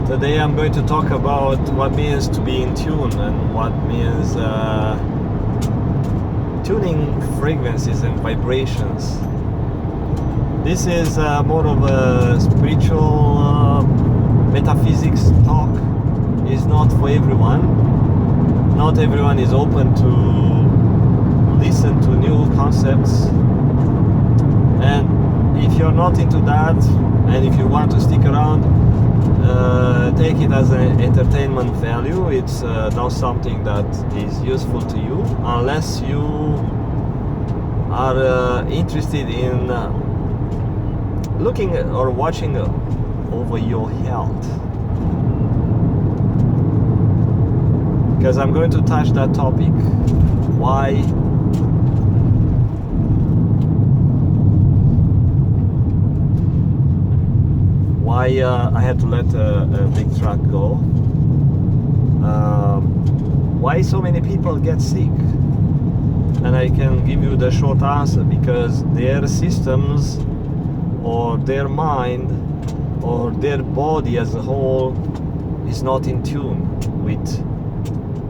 Today I'm going to talk about what means to be in tune and what means tuning frequencies and vibrations. This is more of a spiritual metaphysics talk. It's not for everyone. Not everyone is open to listen to new concepts. And if you're not into that, and if you want to stick around, take it as an entertainment value. It's not something that is useful to you unless you are interested in looking or watching over your health, because I'm going to touch that topic. Why I had to let a big truck go. Why so many people get sick? And I can give you the short answer: because their systems or their mind or their body as a whole is not in tune with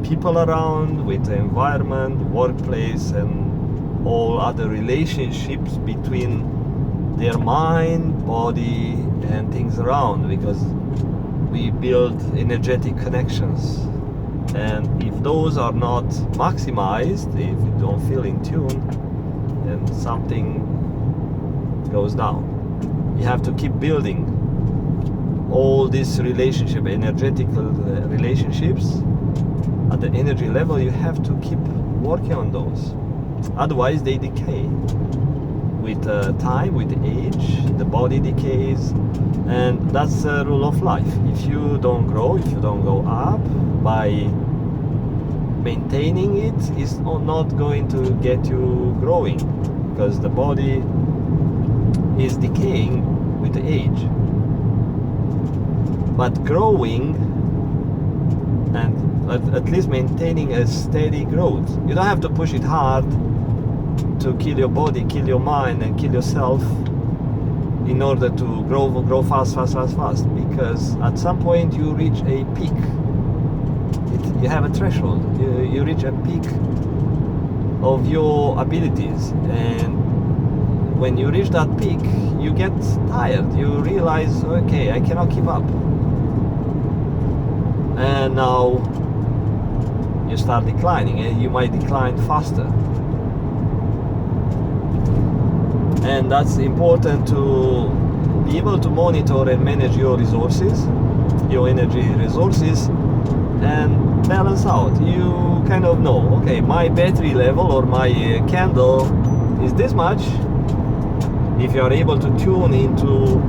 people around, with the environment, workplace, and all other relationships between their mind, body, and things around, because we build energetic connections. And if those are not maximized, if you don't feel in tune, then something goes down. You have to keep building all these relationship, energetical relationships at the energy level. You have to keep working on those, otherwise they decay with time, with age. The body decays, and that's the rule of life. If you don't grow, if you don't go up by maintaining it, it's not going to get you growing, because the body is decaying with the age. But growing, and at least maintaining a steady growth, you don't have to push it hard to kill your body, kill your mind, and kill yourself in order to grow fast, because at some point you reach a peak. You have a threshold. You reach a peak of your abilities, and when you reach that peak, you get tired. You realize, okay, I cannot keep up, and now you start declining, and you might decline faster. And that's important to be able to monitor and manage your resources, your energy resources, and balance out. You kind of know, okay, my battery level or my candle is this much. If you are able to tune into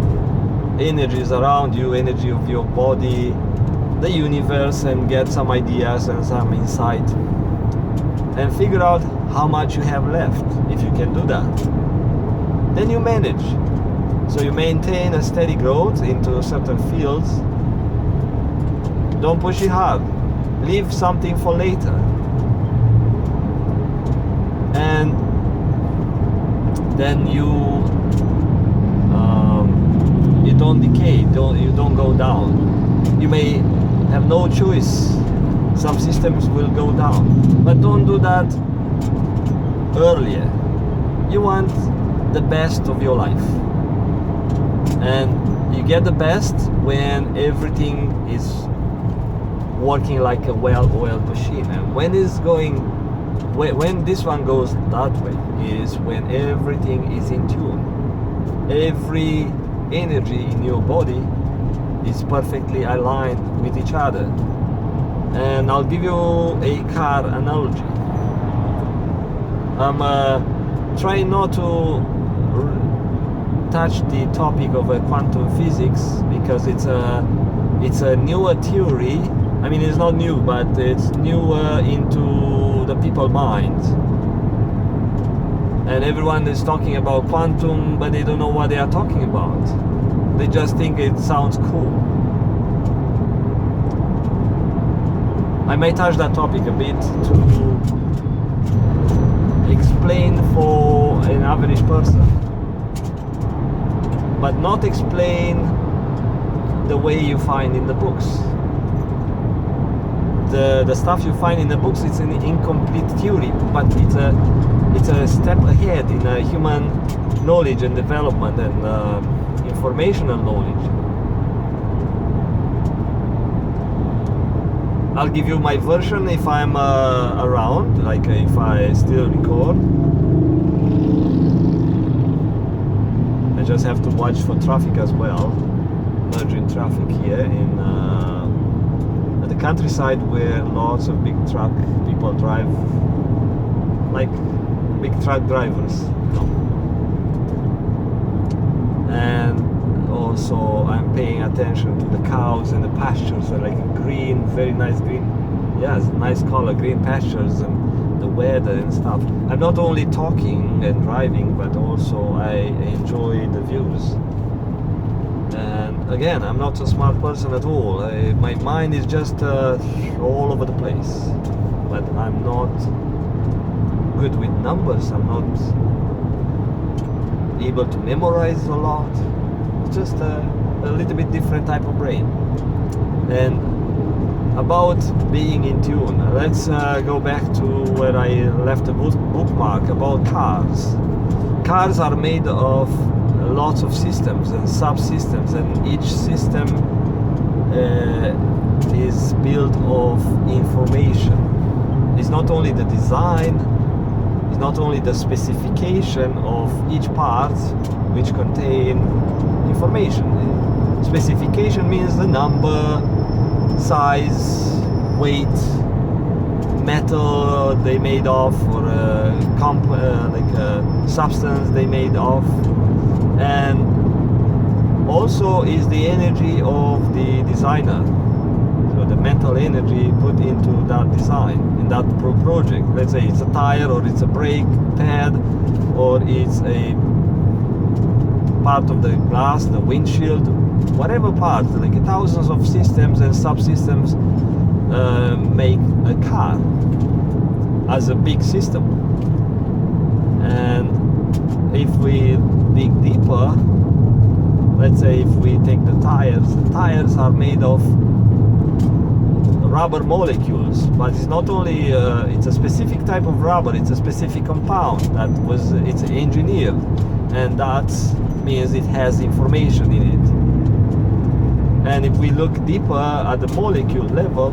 energies around you, energy of your body, the universe, and get some ideas and some insight, and figure out how much you have left. If you can do that, then you manage. So you maintain a steady growth into certain fields. Don't push it hard. Leave something for later. And then you don't decay, you don't go down. You may have no choice. Some systems will go down, but don't do that earlier. You want the best of your life, and you get the best when everything is working like a well-oiled machine. And when this one goes that way is when everything is in tune. Every energy in your body is perfectly aligned with each other. And I'll give you a car analogy. I'm trying not to touch the topic of quantum physics, because it's a newer theory. I mean, it's not new, but it's newer into the people's minds. And everyone is talking about quantum, but they don't know what they are talking about. They just think it sounds cool. I may touch that topic a bit to explain for an average person, but not explain the way you find in the books. The stuff you find in the books, it's an incomplete theory, but it's a step ahead in human knowledge and development and informational knowledge. I'll give you my version if I'm around, like if I still record. I just have to watch for traffic as well. Merging traffic here in the countryside where lots of big truck people drive, like big truck drivers, you know. And also I'm paying attention to the cows and the pastures are like green, very nice green, yes, nice color, green pastures, and the weather and stuff. I'm not only talking and driving, but also I enjoy the views. And again, I'm not a smart person at all. My mind is just all over the place. But I'm not good with numbers. I'm not able to memorize a lot. It's just a little bit different type of brain. And about being in tune, let's go back to where I left a bookmark about cars. Cars are made of lots of systems and subsystems, and each system is built of information. It's not only the design, it's not only the specification of each part which contain information. Specification means the number, size, weight, metal they made of, or like a substance they made of. And also is the energy of the designer, so the mental energy put into that design, in that project. Let's say it's a tire, or it's a brake pad, or it's a part of the glass, the windshield, whatever part, like thousands of systems and subsystems make a car as a big system. And if we dig deeper, let's say if we take the tires are made of rubber molecules, but it's not only it's a specific type of rubber, it's a specific compound it's engineered, and that means it has information in it. And if we look deeper at the molecule level,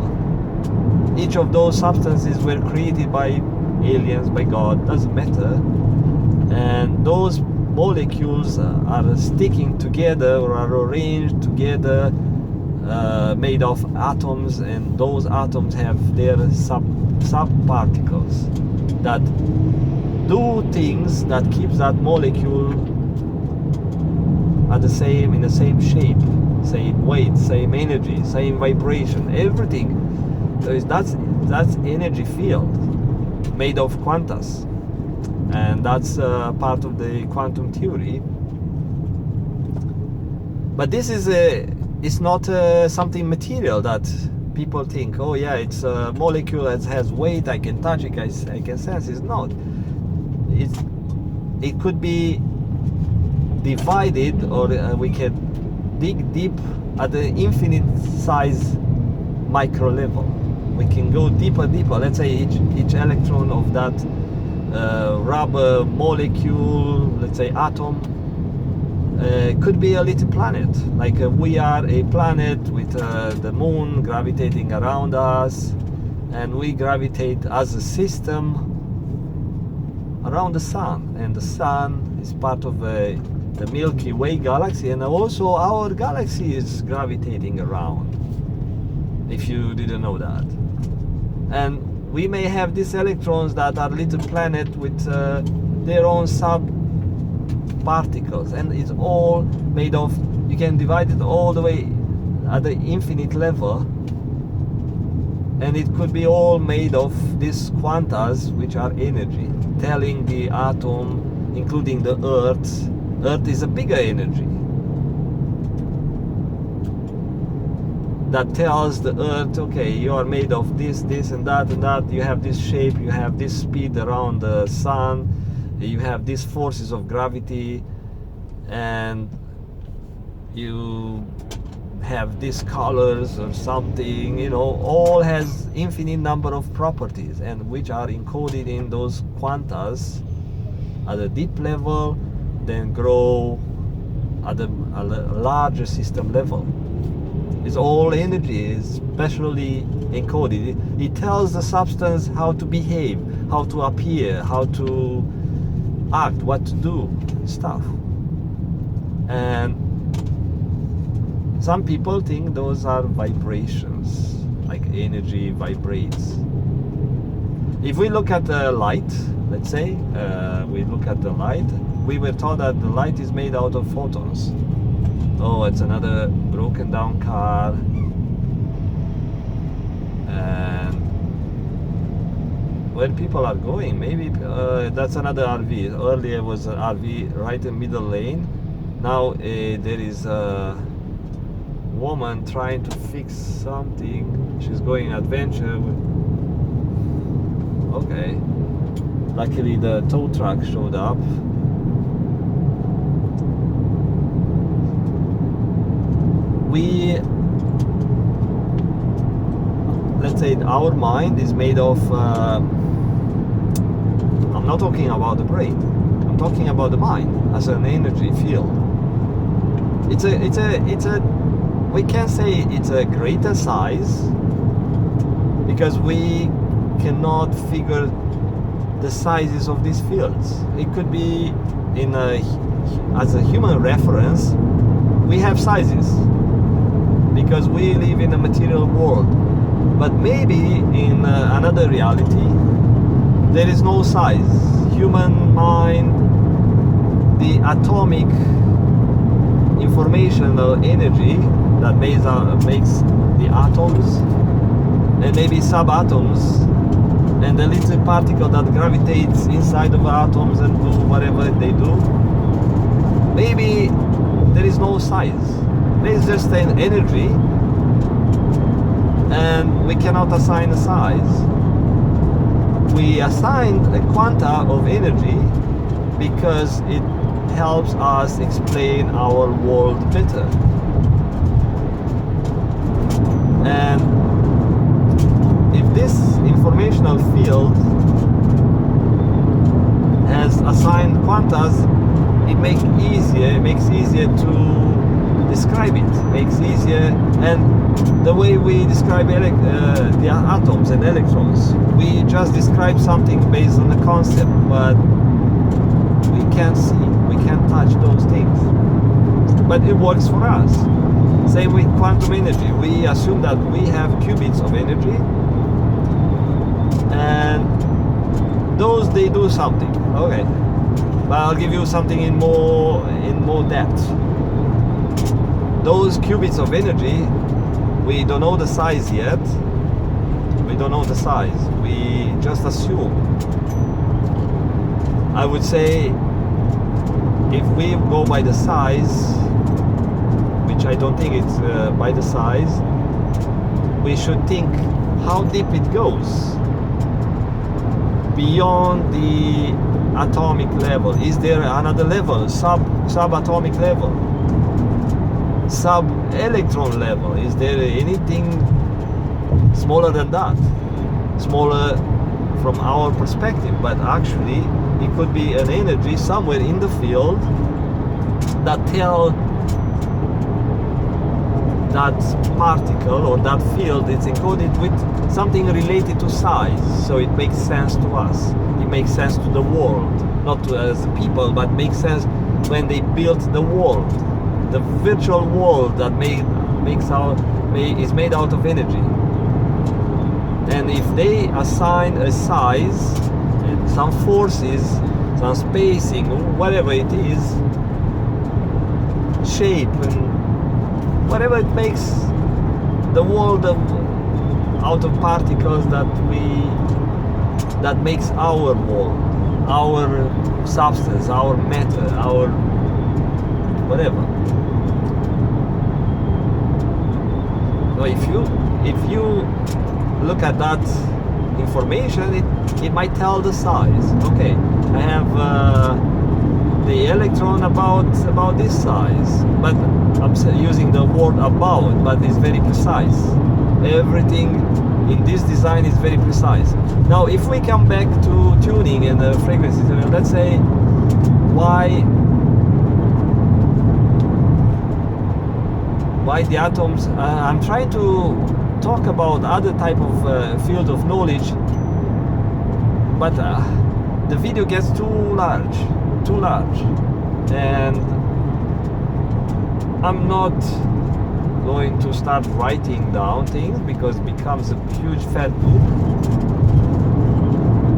each of those substances were created by aliens, by God, doesn't matter. And those molecules are sticking together or are arranged together, made of atoms, and those atoms have their subparticles that do things that keeps that molecule at in the same shape, same weight, same energy, same vibration, everything. So that's energy field made of quantas. And that's part of the quantum theory. But this is it's not something material that people think, oh yeah, it's a molecule that has weight, I can touch it, I can sense. It's not. It could be divided, or we can dig deep at the infinite size micro level. We can go deeper. Let's say each electron of that rubber molecule, let's say atom, could be a little planet. Like we are a planet with the moon gravitating around us, and we gravitate as a system around the sun, and the sun is part of the Milky Way galaxy, and also our galaxy is gravitating around, if you didn't know that. And we may have these electrons that are little planet with their own sub-particles, and it's all made of, you can divide it all the way at the infinite level, and it could be all made of these quantas, which are energy, telling the atom, including the Earth is a bigger energy that tells the Earth, okay, you are made of this and that, you have this shape, you have this speed around the sun, you have these forces of gravity, and you have these colors or something, you know, all has infinite number of properties, and which are encoded in those quantas at a deep level, then grow at a larger system level. It's all energy, is specially encoded. It tells the substance how to behave, how to appear, how to act, what to do, stuff. And some people think those are vibrations, like energy vibrates. If we look at the light, let's say, we look at the light, we were taught that the light is made out of photons. Oh, it's another broken down car. And where people are going, maybe that's another RV. Earlier was an RV right in middle lane. Now there is a woman trying to fix something. She's going adventure with... Okay. Luckily the tow truck showed up. Let's say our mind is made of I'm not talking about the brain, I'm talking about the mind as an energy field. It's a we can say it's a greater size because we cannot figure the sizes of these fields. It could be as a human reference, we have sizes because we live in a material world, but maybe in another reality there is no size. Human mind, the atomic informational energy that makes the atoms and maybe subatoms and the little particle that gravitates inside of atoms and do whatever they do, maybe there is no size. There is just an energy and we cannot assign a size. We assigned a quanta of energy because it helps us explain our world better. And if this informational field has assigned quantas, it makes easier to describe it, makes easier. And the way we describe the atoms and electrons, we just describe something based on the concept, but we can't see, we can't touch those things, but it works for us. Same with quantum energy. We assume that we have qubits of energy and those, they do something. Okay, but I'll give you something in more depth. Those qubits of energy, we don't know the size yet. We don't know the size. We just assume. I would say if we go by the size, which I don't think it's by the size, we should think how deep it goes beyond the atomic level. Is there another level, subatomic level, sub-electron level? Is there anything smaller than that? Smaller from our perspective, but actually it could be an energy somewhere in the field that tell that particle or that field is encoded with something related to size, so it makes sense to us. It makes sense to the world, not to us people, but makes sense when they built the world, the virtual world that is made out of energy. And if they assign a size and some forces, some spacing, whatever it is, shape and whatever it makes the world out of particles that makes our world, our substance, our matter, our whatever. So if you look at that information, it might tell the size. Okay, I have the electron about this size, but I'm using the word about, but it's very precise. Everything in this design is very precise. Now if we come back to tuning and the frequencies, let's say why the atoms, I'm trying to talk about other type of field of knowledge, but the video gets too large, and I'm not going to start writing down things because it becomes a huge fat book.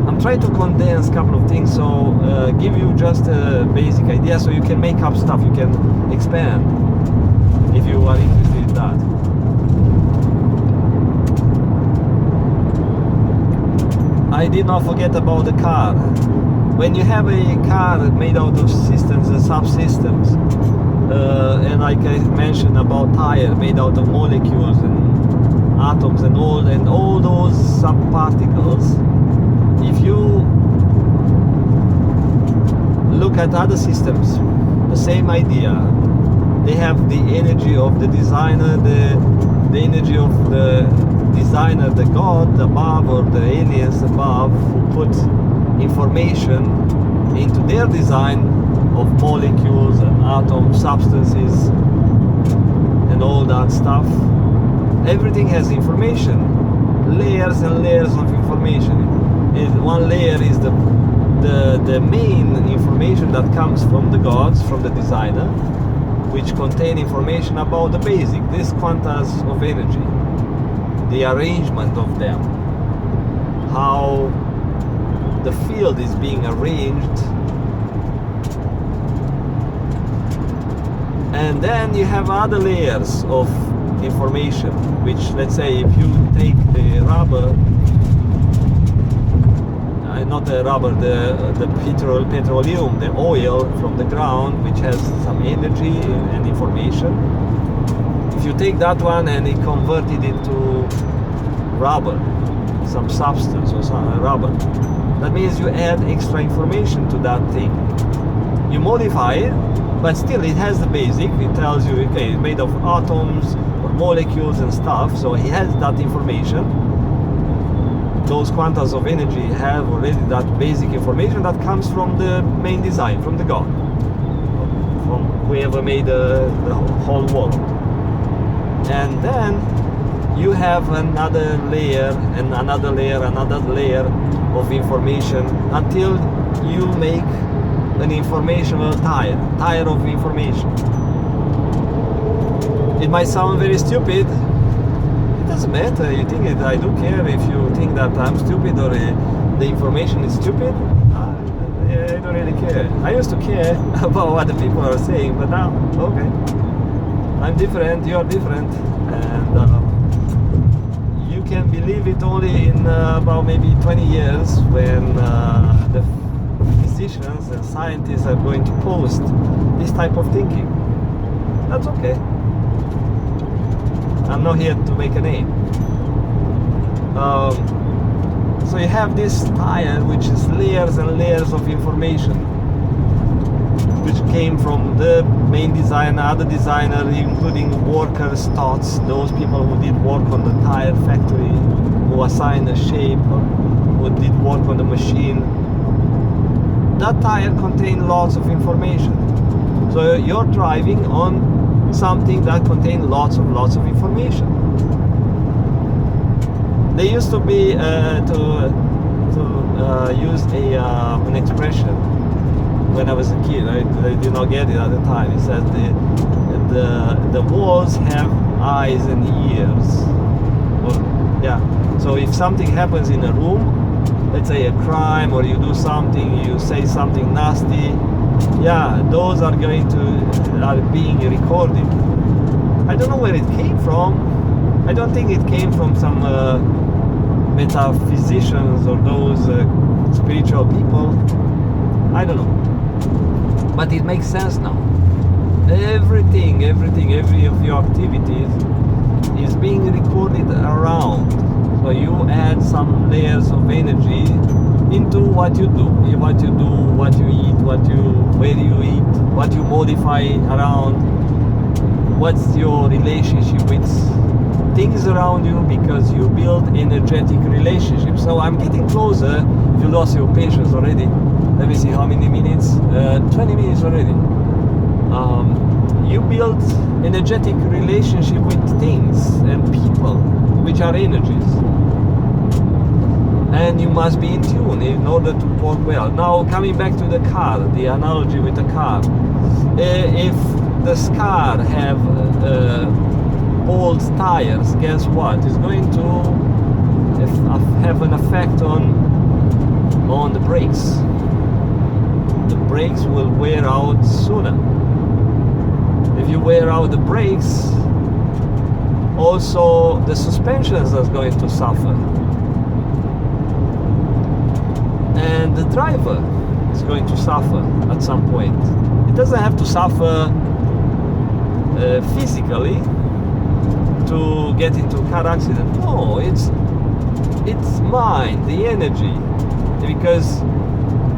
I'm trying to condense a couple of things, so give you just a basic idea so you can make up stuff, you can expand if you are interested in that. I did not forget about the car. When you have a car made out of systems and subsystems, and like I mentioned about tire made out of molecules and atoms and all those subparticles, if you look at other systems, the same idea. They have the energy of the designer, the energy of the designer, the God above or the aliens above, who put information into their design of molecules and atoms, substances, and all that stuff. Everything has information, layers and layers of information. One layer is the main information that comes from the gods, from the designer, which contain information about the basic, these quantas of energy, the arrangement of them, how the field is being arranged. And then you have other layers of information, which, let's say, if you take the rubber, not the rubber, the petroleum, the oil from the ground, which has some energy and information. If you take that one and you convert it into rubber, some substance or some rubber, that means you add extra information to that thing. You modify it, but still it has the basic. It tells you, okay, it's made of atoms or molecules and stuff, so it has that information. Those quantas of energy have already that basic information that comes from the main design, from the God, from whoever made the whole world. And then you have another layer and another layer, another layer of information until you make an informational tire of information. It might sound very stupid. It doesn't matter. You think it? I don't care if you think that I'm stupid or the information is stupid. I don't really care. I used to care about what the people are saying, but now, okay, I'm different. You are different, and you can believe it only in about maybe 20 years when the physicians and scientists are going to post this type of thinking. That's okay. I'm not here to make a name. So you have this tire, which is layers and layers of information, which came from the main designer, other designer, including workers' thoughts, those people who did work on the tire factory, who assigned a shape, or who did work on the machine. That tire contained lots of information. So you're driving on something that contains lots of information. They used to be to use an expression when I was a kid. I did not get it at the time. It says the walls have eyes and ears. Or, yeah. So if something happens in a room, let's say a crime, or you do something, you say something nasty, yeah, those are being recorded. I don't know where it came from. I don't think it came from some metaphysicians or those spiritual people. I don't know. But it makes sense now. Everything, every of your activities is being recorded around. So you add some layers of energy, into what you do, what you eat, where you eat, what you modify around, what's your relationship with things around you, because you build energetic relationships. So I'm getting closer. If you lost your patience already, let me see how many minutes. 20 minutes already. You build energetic relationship with things and people, which are energies, and you must be in tune in order to work well. Now, coming back to the car, the analogy with the car, if the car have old tires, guess what? It's going to have an effect on the brakes. The brakes will wear out sooner. If you wear out the brakes, also the suspensions are going to suffer, and the driver is going to suffer at some point. It doesn't have to suffer physically to get into a car accident. No, it's mind, the energy, because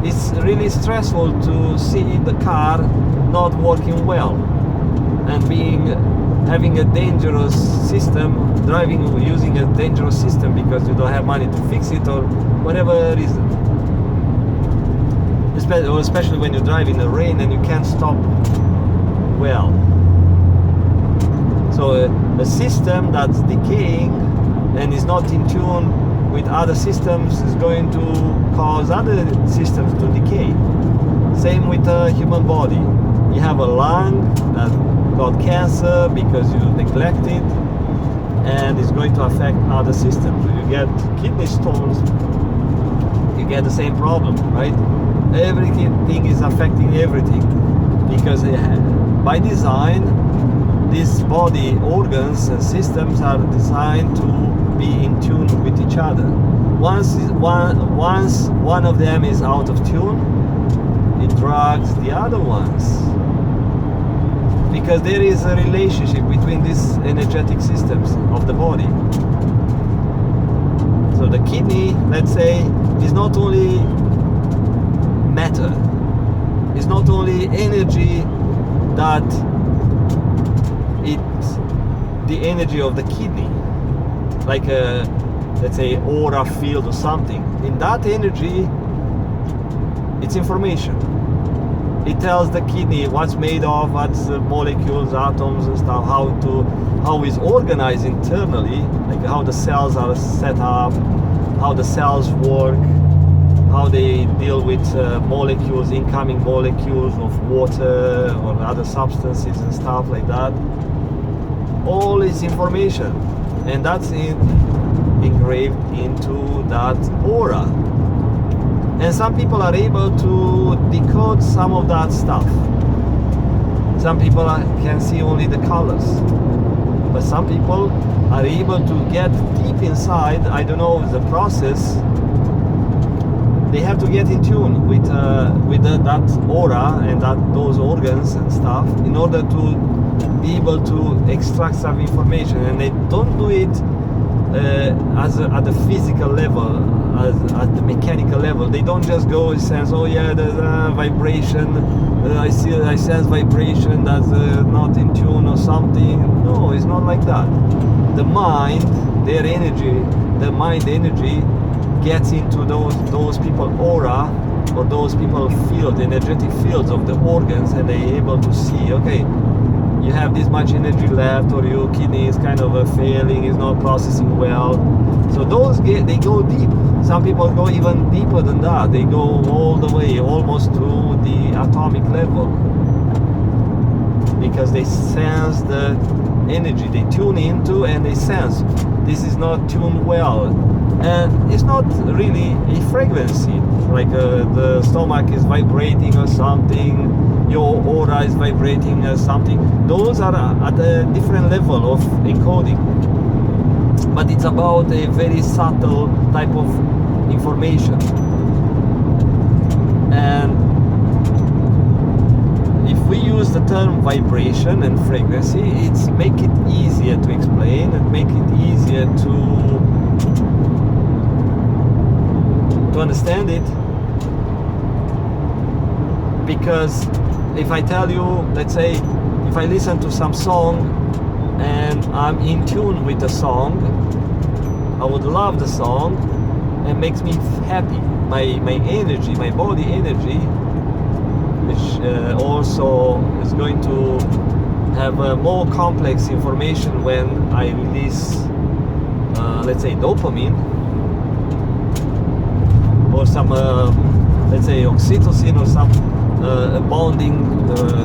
it's really stressful to see the car not working well and having a dangerous system, driving using a dangerous system because you don't have money to fix it or whatever reason. Especially when you drive in the rain and you can't stop well. So a system that's decaying and is not in tune with other systems is going to cause other systems to decay. Same with the human body. You have a lung that got cancer because you neglect it, and it's going to affect other systems. You get kidney stones, you get the same problem, right? Everything is affecting everything, because by design these body organs and systems are designed to be in tune with each other. Once one of them is out of tune, it drags the other ones, because there is a relationship between these energetic systems of the body. So the kidney, let's say, is not only matter, it's not only energy, that it's the energy of the kidney, like a, let's say, aura field or something. In that energy, it's information. It tells the kidney what's made of, what's molecules, atoms and stuff, how it's organized internally, like how the cells are set up, how the cells work, how they deal with molecules, incoming molecules of water or other substances and stuff like that. All is information, and that's engraved into that aura. And some people are able to decode some of that stuff. Some people can see only the colors, but some people are able to get deep inside. I don't know the process. They have to get in tune with that aura and those organs and stuff in order to be able to extract some information. And they don't do it at the physical level, at the mechanical level. They don't just go and sense, oh yeah, there's a vibration, I sense vibration that's not in tune or something. No, it's not like that. The mind, their energy, the mind energy gets into those people aura, or those people field, energetic fields of the organs, and they're able to see, okay, you have this much energy left, or your kidney is kind of failing, is not processing well. So they go deep. Some people go even deeper than that. They go all the way, almost to the atomic level, because they sense the energy. They tune into and they sense this is not tuned well, and it's not really a frequency, like the stomach is vibrating or something, your aura is vibrating or something. Those are at a different level of encoding, but it's about a very subtle type of information. And if we use the term vibration and frequency, it's make it easier to explain and make it easier to to understand it. Because if I tell you, let's say, if I listen to some song and I'm in tune with the song, I would love the song and makes me happy. My energy, my body energy, which also is going to have more complex information when I release, let's say, dopamine or some, let's say, oxytocin or some bonding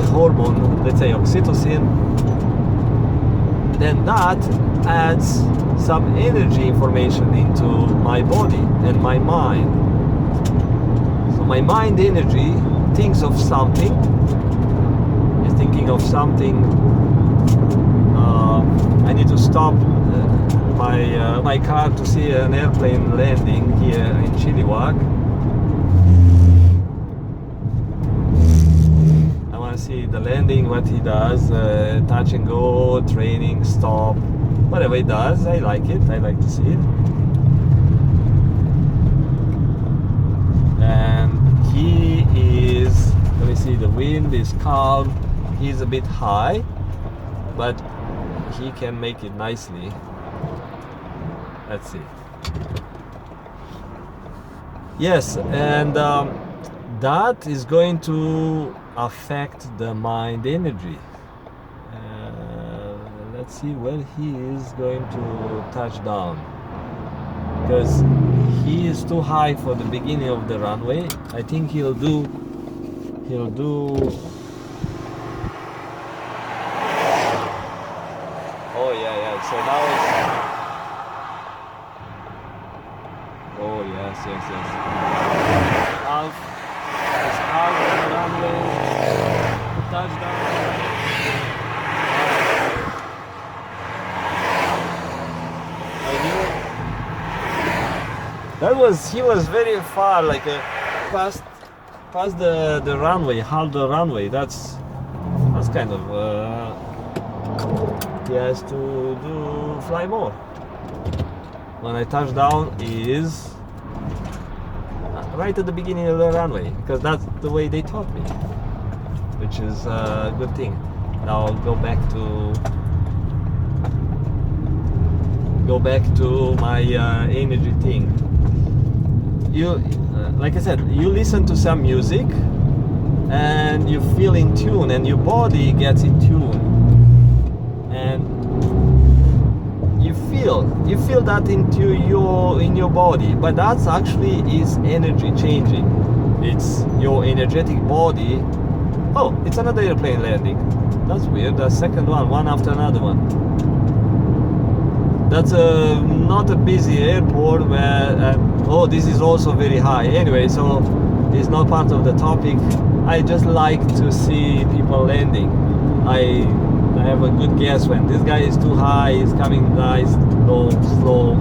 hormone, let's say oxytocin, then that adds some energy information into my body and my mind. So my mind energy thinks of something, is thinking of something. I need to stop my car to see an airplane landing here in Chilliwack. I want to see the landing, what he does, touch and go, training, stop, whatever he does. I like it. I like to see it. And he is, let me see, the wind is calm. He's a bit high, but he can make it nicely. Let's see. Yes, and that is going to affect the mind energy. Let's see where he is going to touch down, because he is too high for the beginning of the runway. I think he'll do oh yeah, so now it's, oh yes, half of the runway, touchdown. He was very far, like past the runway, half the runway. That's kind of he has to fly more. When I touch down is right at the beginning of the runway, because that's the way they taught me, which is a good thing. Now I'll go back to my energy thing. You, like I said, you listen to some music and you feel in tune, and your body gets in tune, and you feel that into in your body. But that's actually is energy changing. It's your energetic body. Oh, it's another airplane landing. That's weird. The second one after another one. That's not a busy airport where, oh, this is also very high. Anyway, so it's not part of the topic. I just like to see people landing. I have a good guess when this guy is too high, he's coming nice, low, slow.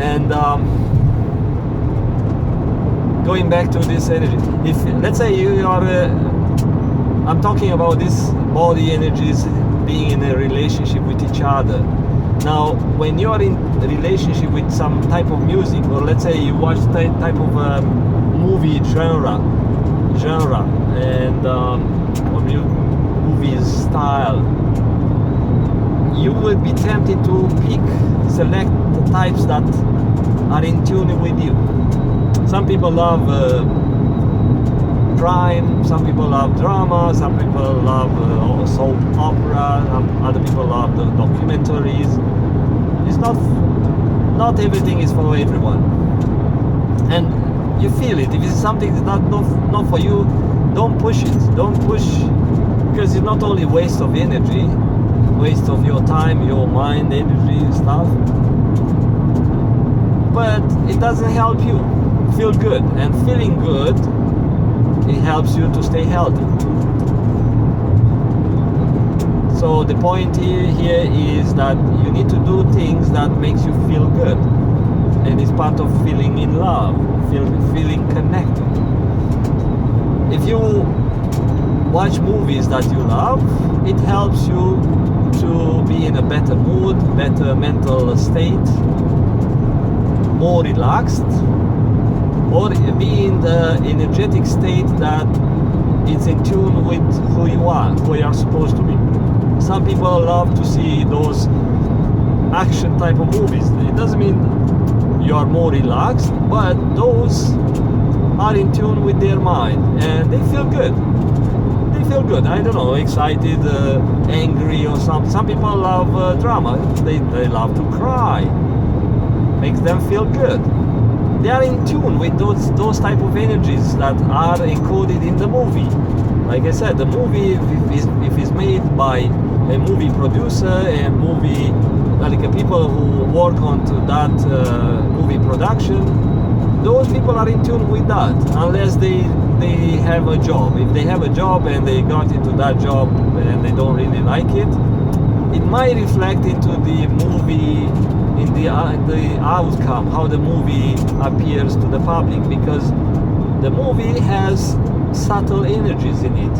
And going back to this energy, if let's say you are, I'm talking about this body energies being in a relationship with each other. Now, when you're in a relationship with some type of music, or let's say you watch type of movie genre, and or movie style, you would be tempted to select the types that are in tune with you. Some people love crime, some people love drama, some people love soap opera, other people love the documentaries. It's not everything is for everyone, and you feel it. If it's something that's not for you, don't push it. Don't push, because it's not only waste of energy, waste of your time, your mind, energy, stuff, but it doesn't help you feel good, and feeling good, it helps you to stay healthy. So the point here is that you need to do things that makes you feel good, and it's part of feeling in love, feeling connected. If you watch movies that you love, it helps you to be in a better mood, better mental state, more relaxed, or be in the energetic state that it's in tune with who you are supposed to be. Some people love to see those action type of movies. It doesn't mean you are more relaxed, but those are in tune with their mind and they feel good. They feel good. I don't know, excited, angry, or something. Some people love drama. They love to cry. Makes them feel good. They are in tune with those type of energies that are encoded in the movie. Like I said, the movie, if it's made by a movie producer and movie, like people who work on to that movie production, those people are in tune with that, unless they have a job. If they have a job and they got into that job and they don't really like it, it might reflect into the movie, in the outcome, how the movie appears to the public, because the movie has subtle energies in it.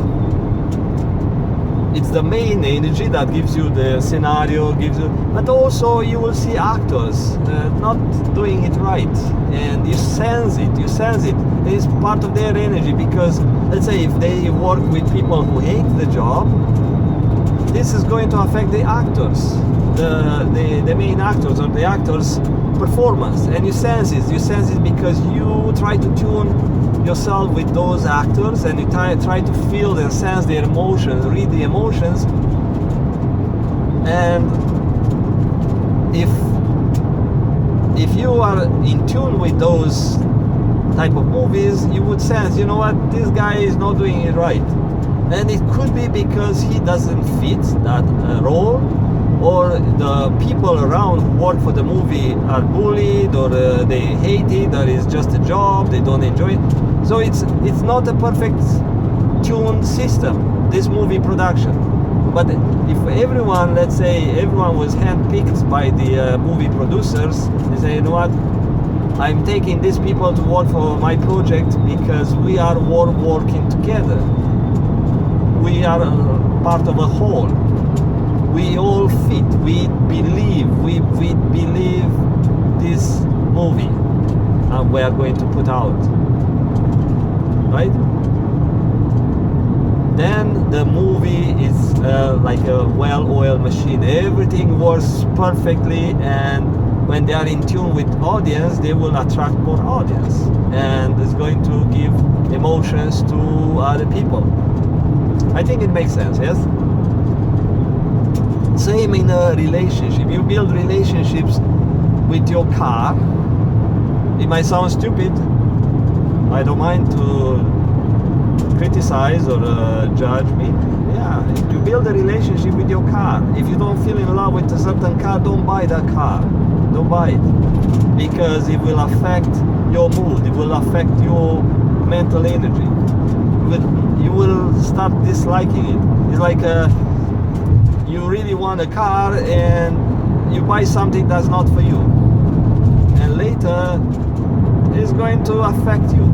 It's the main energy that gives you the scenario, but also you will see actors not doing it right, and you sense it. It's part of their energy, because let's say if they work with people who hate the job, this is going to affect the actors, the main actors, or the actors' performance, and you sense it because you try to tune yourself with those actors, and you try to feel and sense their emotions, read the emotions. And if you are in tune with those type of movies, you would sense, you know what, this guy is not doing it right. And it could be because he doesn't fit that role, or the people around who work for the movie are bullied, or they hate it, or it's just a job, they don't enjoy it. So it's not a perfect tuned system, this movie production. But if everyone, let's say everyone was handpicked by the movie producers, they say, you know what, I'm taking these people to work for my project because we are all working together. We are part of a whole. We all fit. We believe this movie we are going to put out, right? Then the movie is like a well-oiled machine. Everything works perfectly, and when they are in tune with audience, they will attract more audience, and it's going to give emotions to other people. I think it makes sense, yes? Same in a relationship. You build relationships with your car. It might sound stupid. I don't mind to criticize or judge me. Yeah, you build a relationship with your car. If you don't feel in love with a certain car, don't buy that car. Don't buy it. Because it will affect your mood. It will affect your mental energy. You will start disliking it. It's like you really want a car and you buy something that's not for you, and later it's going to affect you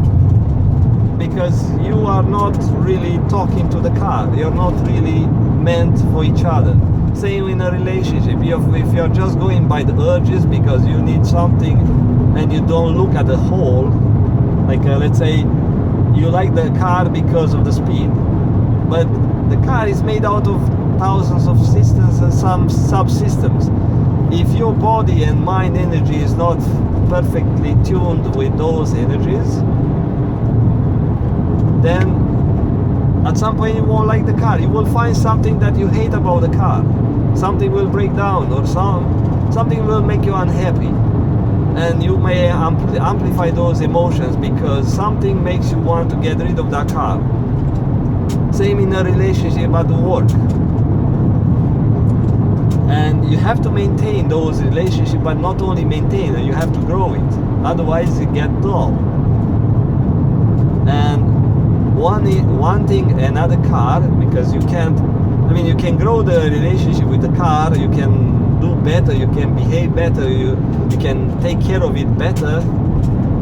because you are not really talking to the car. You're not really meant for each other. Same in a relationship. If you're just going by the urges because you need something and you don't look at the whole, like let's say you like the car because of the speed, but the car is made out of thousands of systems and some subsystems. If your body and mind energy is not perfectly tuned with those energies, then at some point you won't like the car. You will find something that you hate about the car. Something will break down, or something will make you unhappy, and you may amplify those emotions because something makes you want to get rid of that car. Same in a relationship at work. And you have to maintain those relationships, but not only maintain it, you have to grow it. Otherwise you get dull. And one thing, another car, because you can't, you can grow the relationship with the car, you can do better, you can behave better, you can take care of it better,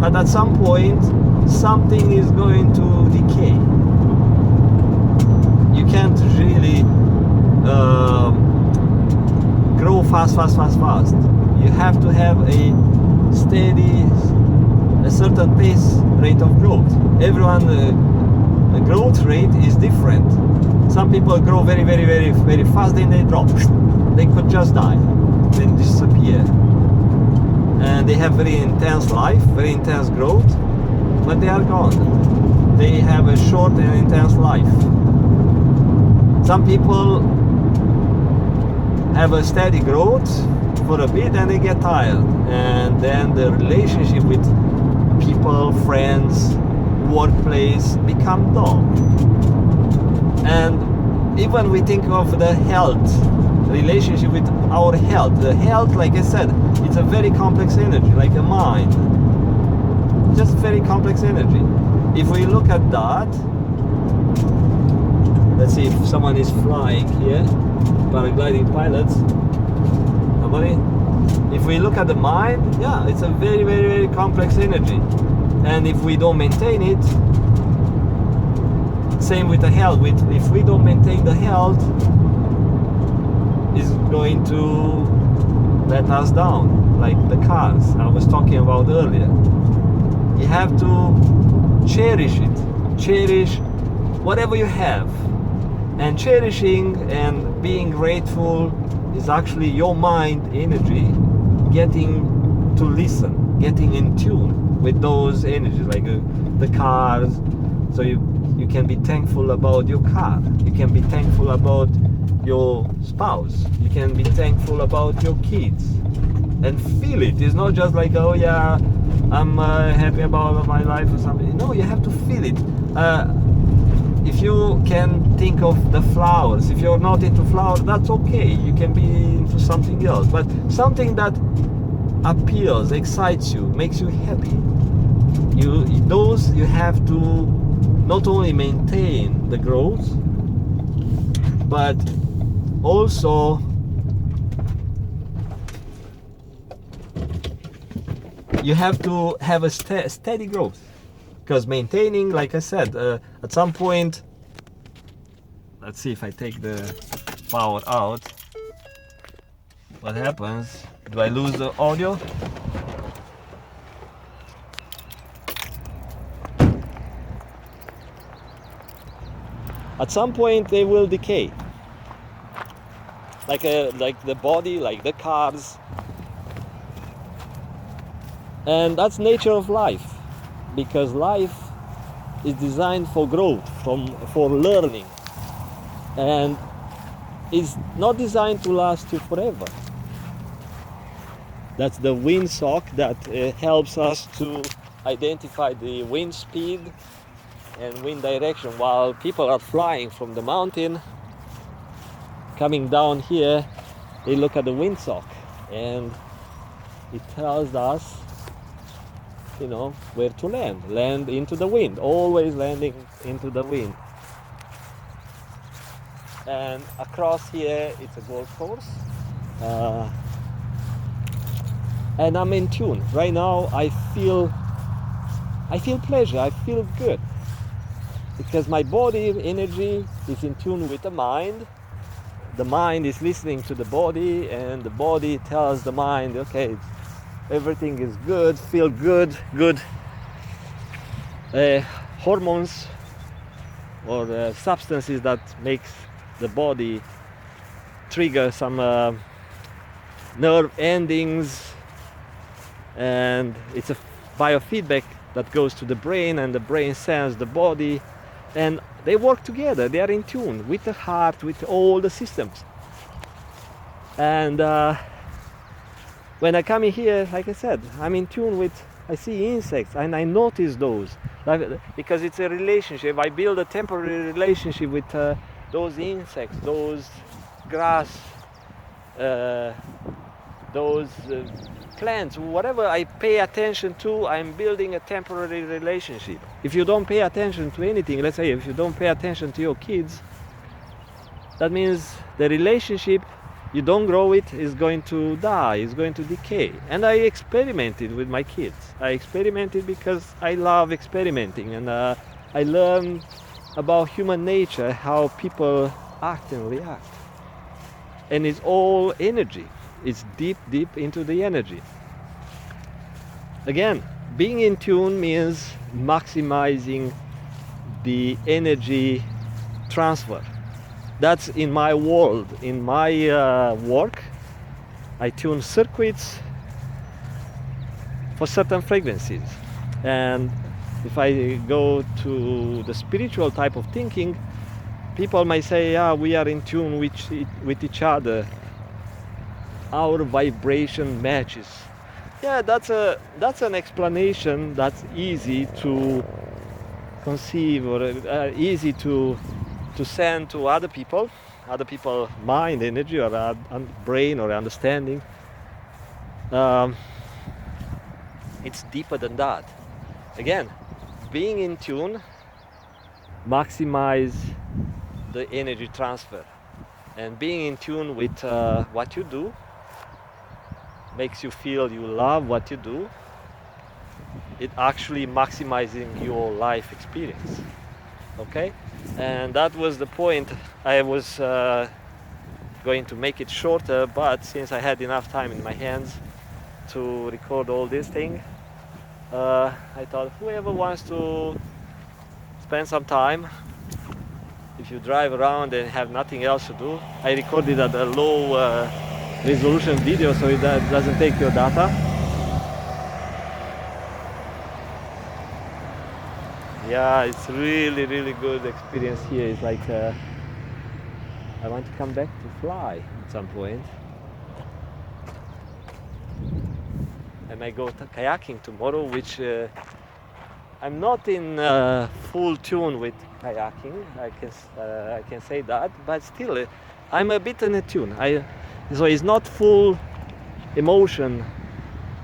but at some point something is going to decay. You can't really grow fast. You have to have a steady, a certain pace rate of growth. Everyone the growth rate is different. Some people grow very, very, very, very fast, then they drop. They could just die, then disappear. And they have very intense life, very intense growth, but they are gone. They have a short and intense life. Some people have a steady growth for a bit and they get tired, and then the relationship with people, friends, workplace become dull. And even we think of the health, relationship with our health. The health, like I said, it's a very complex energy, like a mind. Just very complex energy. If we look at that, let's see if someone is flying here, paragliding pilots. Nobody? If we look at the mind, yeah, it's a very, very, very complex energy. And if we don't maintain it, same with the health. If we don't maintain the health, it's going to let us down, like the cars I was talking about earlier. You have to cherish it. Cherish whatever you have. And cherishing and being grateful is actually your mind energy getting to listen, getting in tune with those energies, like the cars. So you can be thankful about your car. You can be thankful about your spouse. You can be thankful about your kids. And feel it. It's not just like, oh yeah, I'm happy about my life or something. No, you have to feel it. If you can think of the flowers, if you're not into flowers, that's okay. You can be into something else. But something that appeals, excites you, makes you happy. You have to not only maintain the growth, but also you have to have a steady growth. Because maintaining, like I said, at some point, let's see if I take the power out, what happens? Do I lose the audio? At some point they will decay, like the body, like the cars, and that's nature of life. Because life is designed for growth, for learning, and is not designed to last you forever. That's the windsock that helps us to identify the wind speed and wind direction. While people are flying from the mountain, coming down here, they look at the windsock, and it tells us, where to land into the wind, always landing into the wind. And across here it's a golf course, and I'm in tune right now. I feel pleasure, I feel good, because my body energy is in tune with the mind is listening to the body, and the body tells the mind, okay, everything is good, feel good. Hormones or substances that makes the body trigger some nerve endings, and it's a biofeedback that goes to the brain, and the brain sends the body, and they work together. They are in tune with the heart, with all the systems. And when I come in here, like I said, I'm in tune with, I see insects and I notice those, because it's a relationship. I build a temporary relationship with those insects, those grass, those plants, whatever I pay attention to, I'm building a temporary relationship. If you don't pay attention to anything, let's say if you don't pay attention to your kids, that means the relationship, you don't grow it, is going to die, is going to decay. And I experimented with my kids. I experimented because I love experimenting, and I learn about human nature, how people act and react. And it's all energy. It's deep into the energy. Again, being in tune means maximizing the energy transfer. That's in my world, in my work. I tune circuits for certain frequencies. And if I go to the spiritual type of thinking, people might say, yeah, we are in tune with each other. Our vibration matches. Yeah, that's an explanation that's easy to conceive, or easy to send to other people mind, energy, or brain, or understanding. It's deeper than that. Again, being in tune maximize the energy transfer, and being in tune with what you do makes you feel you love what you do. It actually maximizing your life experience. Okay, and that was the point. I was going to make it shorter, but since I had enough time in my hands to record all these things, I thought whoever wants to spend some time, if you drive around and have nothing else to do, I recorded at a low resolution video so it doesn't take your data. Yeah, it's really good experience here. It's like I want to come back to fly at some point. I might go kayaking tomorrow, which I'm not in full tune with kayaking. I can say that, but still, I'm a bit in a tune. So it's not full emotion,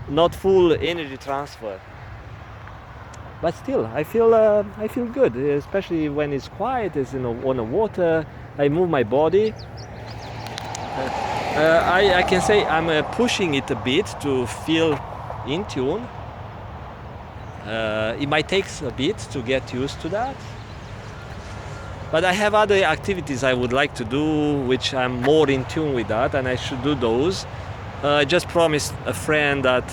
not full energy transfer. But still, I feel good, especially when it's quiet. It's on the water. I move my body. I can say I'm pushing it a bit to feel in tune. It might take a bit to get used to that. But I have other activities I would like to do, which I'm more in tune with that, and I should do those. I just promised a friend that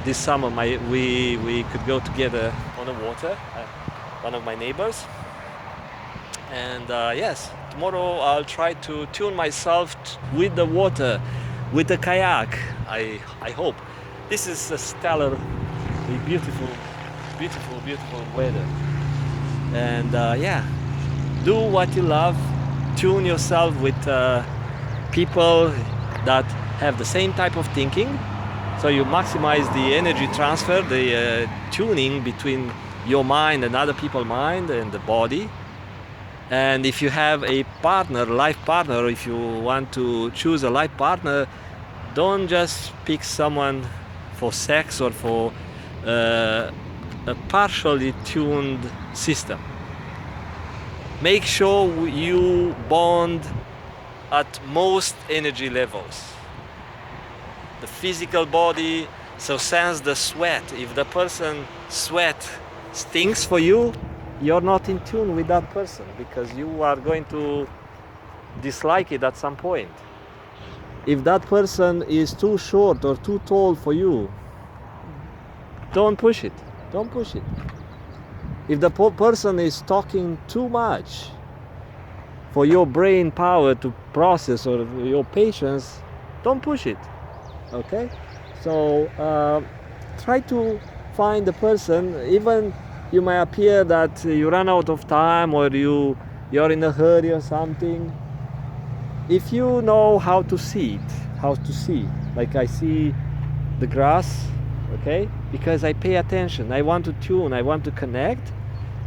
this summer we could go together on the water, one of my neighbors. And yes, tomorrow I'll try to tune myself with the water, with the kayak. I hope. This is a stellar, beautiful weather. And yeah, do what you love. Tune yourself with people that have the same type of thinking, so you maximize the energy transfer, the tuning between your mind and other people's mind and the body. And if you have a partner, life partner, or if you want to choose a life partner, don't just pick someone for sex or for a partially tuned system. Make sure you bond at most energy levels. The physical body, so sense the sweat. If the person sweat stinks for you, you're not in tune with that person, because you are going to dislike it at some point. If that person is too short or too tall for you, don't push it. Don't push it. If the person is talking too much for your brain power to process, or your patience, don't push it. Okay? So try to find the person. Even you may appear that you run out of time, or you're in a hurry or something. If you know how to see it, like I see the grass, okay? Because I pay attention, I want to tune, I want to connect,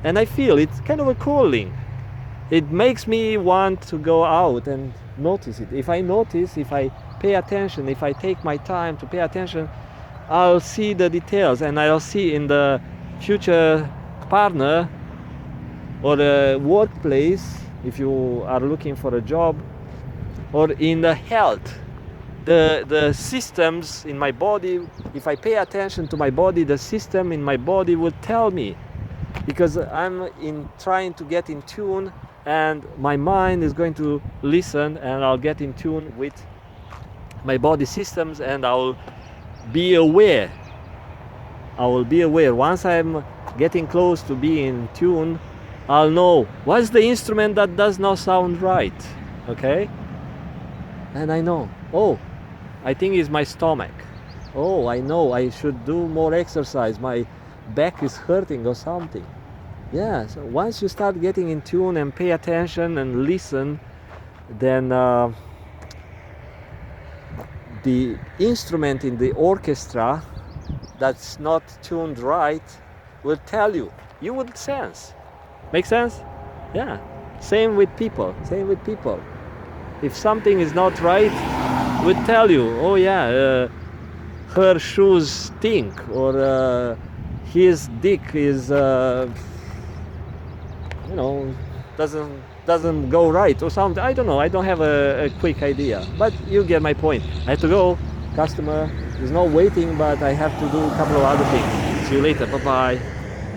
and I feel it's kind of a calling. It makes me want to go out and notice it. If I notice, if I pay attention, if I take my time to pay attention, I'll see the details, and I'll see in the future partner or a workplace, if you are looking for a job, or in the health, the systems in my body. If I pay attention to my body, the system in my body will tell me, because I'm trying to get in tune, and my mind is going to listen, and I'll get in tune with my body systems, and I'll be aware I will be aware. Once I'm getting close to being in tune, I'll know what's the instrument that does not sound right. Okay? And I know, oh, I think it's my stomach. Oh, I know I should do more exercise. My back is hurting or something. Yeah, so once you start getting in tune and pay attention and listen, then the instrument in the orchestra that's not tuned right will tell you. You would sense. Make sense? Yeah. Same with people. Same with people. If something is not right, would tell you. Oh yeah, her shoes stink, or his dick is, doesn't go right, or something. I don't know. I don't have a quick idea, but you get my point. I have to go. Customer is not waiting, but I have to do a couple of other things. See you later. Bye bye.